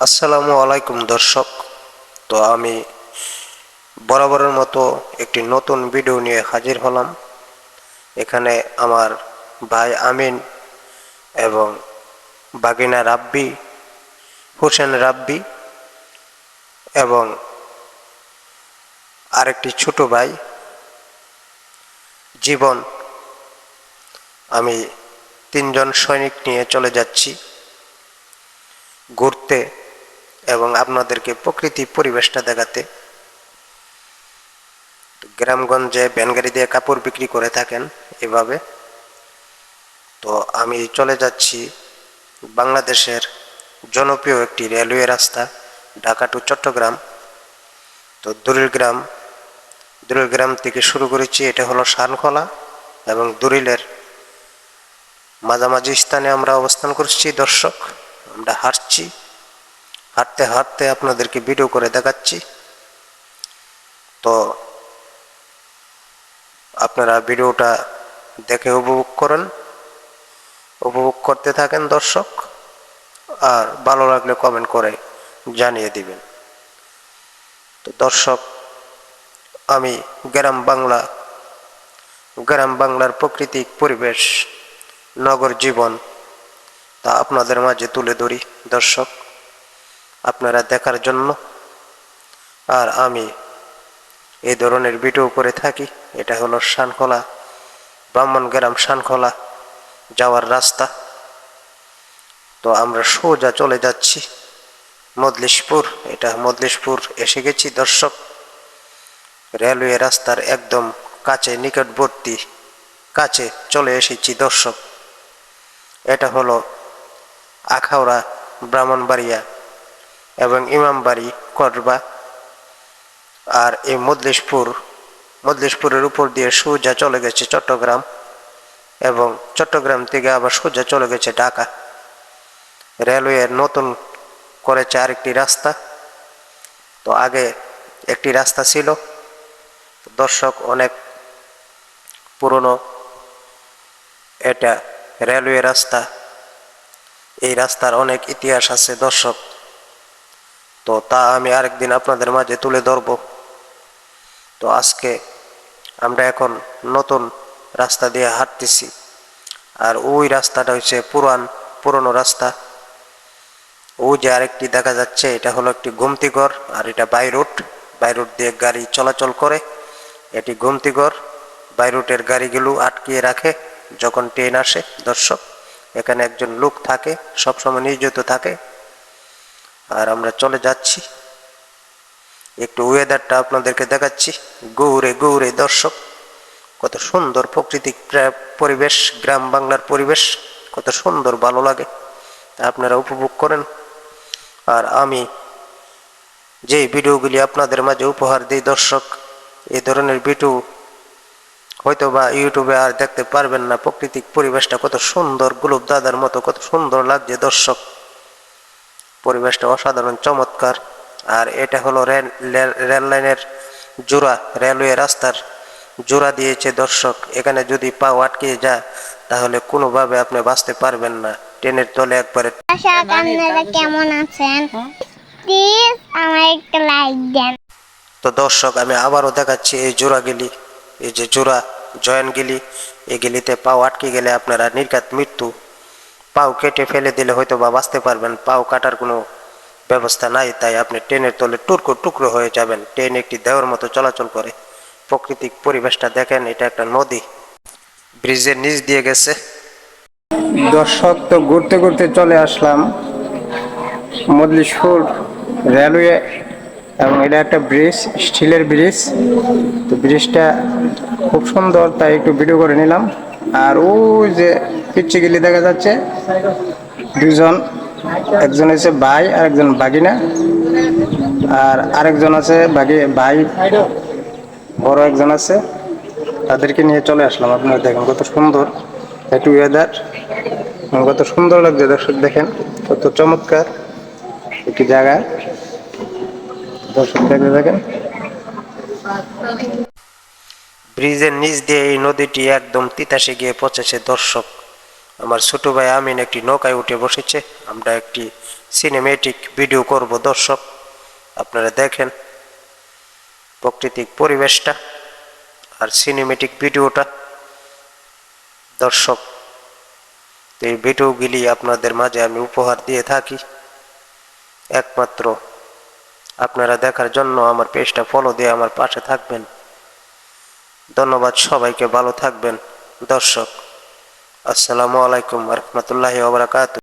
আসসালামু আলাইকুম দর্শক। তো আমি বরাবরের মতো একটি নতুন ভিডিও নিয়ে হাজির হলাম। এখানে আমার ভাই আমিন এবং বাগিনা রাব্বি, হোসেন রাব্বি এবং আরেকটি ছোট ভাই জীবন, আমি তিনজন সৈনিক নিয়ে চলে যাচ্ছি ঘুরতে এবং আপনাদেরকে প্রকৃতি পরিবেশটা দেখাতে। গ্রামগঞ্জে ভ্যানগাড়ি দিয়ে কাপড় বিক্রি করে থাকেন এভাবে। তো আমি চলে যাচ্ছি বাংলাদেশের জনপ্রিয় একটি রেলওয়ে রাস্তা, ঢাকা টু চট্টগ্রাম। তো দড়িলগ্রাম থেকে শুরু করেছি। এটা হলো শানখোলা এবং দড়িলের মাঝামাঝি স্থানে আমরা অবস্থান করছি দর্শক। আমরা হাঁটতে হাঁটতে আপনাদেরকে ভিডিও করে দেখাচ্ছি। তো আপনারা ভিডিওটা দেখে উপভোগ করতে থাকেন দর্শক, আর ভালো লাগলে কমেন্ট করে জানিয়ে দিবেন। তো দর্শক, আমি গ্রাম বাংলার প্রাকৃতিক পরিবেশ, নগর জীবন তা আপনাদের মাঝে তুলে ধরি দর্শক, আপনারা দেখার জন্য। আর আমি এই ধরনের ভিডিও করে থাকি। এটা হলো শানখোলা, ব্রাহ্মণগ্রাম শানখোলা যাওয়ার রাস্তা। তো আমরা সোজা চলে যাচ্ছি মজলিশপুর। এটা মজলিশপুর এসে গেছি দর্শক। রেলওয়ে রাস্তার একদম নিকটবর্তী কাছে চলে এসেছি দর্শক। এটা হলো আখাউড়া, ব্রাহ্মণবাড়িয়া এবং ইমামবাড়ি করবা। আর এই মজলিশপুরের উপর দিয়ে সোজা চলে গেছে চট্টগ্রাম, এবং চট্টগ্রাম থেকে আবার সোজা চলে গেছে ঢাকা। রেলওয়ে নতুন করেছে আরেকটি রাস্তা। তো আগে একটি রাস্তা ছিল দর্শক, অনেক পুরনো এটা রেলওয়ে রাস্তা। এই রাস্তার অনেক ইতিহাস আছে দর্শক। তো তা আমি আরেকদিন আপনাদের মাঝে তুলে ধরব। তো আজকে আমরা এখন নতুন রাস্তা দিয়ে হাঁটতেছি। আর ওই রাস্তাটা হচ্ছে পুরনো রাস্তা। ওই যে আরেকটি দেখা যাচ্ছে, এটা হলো একটি গোমতীঘর, আর এটা বাই রুট দিয়ে গাড়ি চলাচল করে। এটি গোমতীঘর। বাই রুটের গাড়িগুলো আটকিয়ে রাখে যখন ট্রেন আসে দর্শক। এখানে একজন লোক থাকে, সবসময় নিয়োজিত থাকে। আর আমরা চলে যাচ্ছি, একটু ওয়েদারটা আপনাদেরকে দেখাচ্ছি। গৌরে দর্শক, কত সুন্দর প্রাকৃতিক পরিবেশ, গ্রাম বাংলার পরিবেশ, কত সুন্দর ভালো লাগে। আপনারা উপভোগ করেন। আর আমি যে ভিডিওগুলি আপনাদের মাঝে উপহার দিই দর্শক, এই ধরনের ভিডিও হয়তো বা ইউটিউবে আর দেখতে পারবেন না। প্রাকৃতিক পরিবেশটা কত সুন্দর, গোলপ দাদার মতো কত সুন্দর লাগছে দর্শক। পরিবেশটা অসাধারণ চমৎকার। আর এটা হলো রেল লাইনের জোড়া, রেলওয়ে রাস্তার জোড়া দিয়েছে দর্শক। এখানে যদি পা আটকে যায় তাহলে কোনোভাবে আপনি বাঁচতে পারবেন না। ট্রেনের তলে একবারে। আপনারা কেমন আছেন? প্লিজ আমার একটা লাইক দেন। তো দর্শক, আমি আবারও দেখাচ্ছি এই জোড়াগুলি, এই যে জোড়া জয়েন্টগুলি, এগুলিতে পাও আটকে গেলে আপনারা নির্ঘাত মৃত্যু। পাও কেটে ফেলে দিলে হয়তো বা বাঁচতে পারবেন, পাও কাটার কোনো ব্যবস্থা নাই, তাই আপনি ট্রেনের তলে টুকরো হয়ে যাবেন। ট্রেন একটি দেওয়ার মতো চলাচল করে। প্রাকৃতিক পরিবেশটা দেখেন, এটা একটা নদী ব্রিজের নিচ দিয়ে গেছে দর্শক। তো ঘুরতে ঘুরতে চলে আসলাম মজলিশপুর রেলওয়ে, এবং এটা একটা ব্রিজ, স্টিলের ব্রিজ। তো ব্রিজটা খুব সুন্দর, তাই একটু ভিডিও করে নিলাম। আর ওই যে পিচ্চিগুলি দেখা যাচ্ছে, দুজন, একজন হচ্ছে ভাই আর একজন বাগিনা, আর আরেকজন আছে ভাই বড় একজন আছে। তাদেরকে নিয়ে চলে আসলাম। আপনারা দেখেন কত সুন্দর একটু ওয়েদার, কত সুন্দর লাগছে দর্শক। দেখেন কত চমৎকার একটি জায়গা দর্শক, দেখতে দেখেন। ব্রিজের নিচ দিয়ে এই নদীটি একদম তিতাসে গিয়ে পৌঁছেছে দর্শক। আমার ছোট ভাই আমিন একটি নৌকায় উঠে বসেছে। আমরা একটি সিনেমেটিক ভিডিও করব দর্শক, আপনারা দেখেন প্রাকৃতিক পরিবেশটা আর সিনেমেটিক ভিডিওটা দর্শক। এই ভিডিওগুলি আপনাদের মাঝে আমি উপহার দিয়ে থাকি একমাত্র আপনারা দেখার জন্য। আমার পেজটা ফলো দিয়ে আমার পাশে থাকবেন। ধন্যবাদ সবাইকে, ভালো থাকবেন দর্শক। আসসালামু আলাইকুম ওয়া রাহমাতুল্লাহি ওয়া বারাকাতুহু।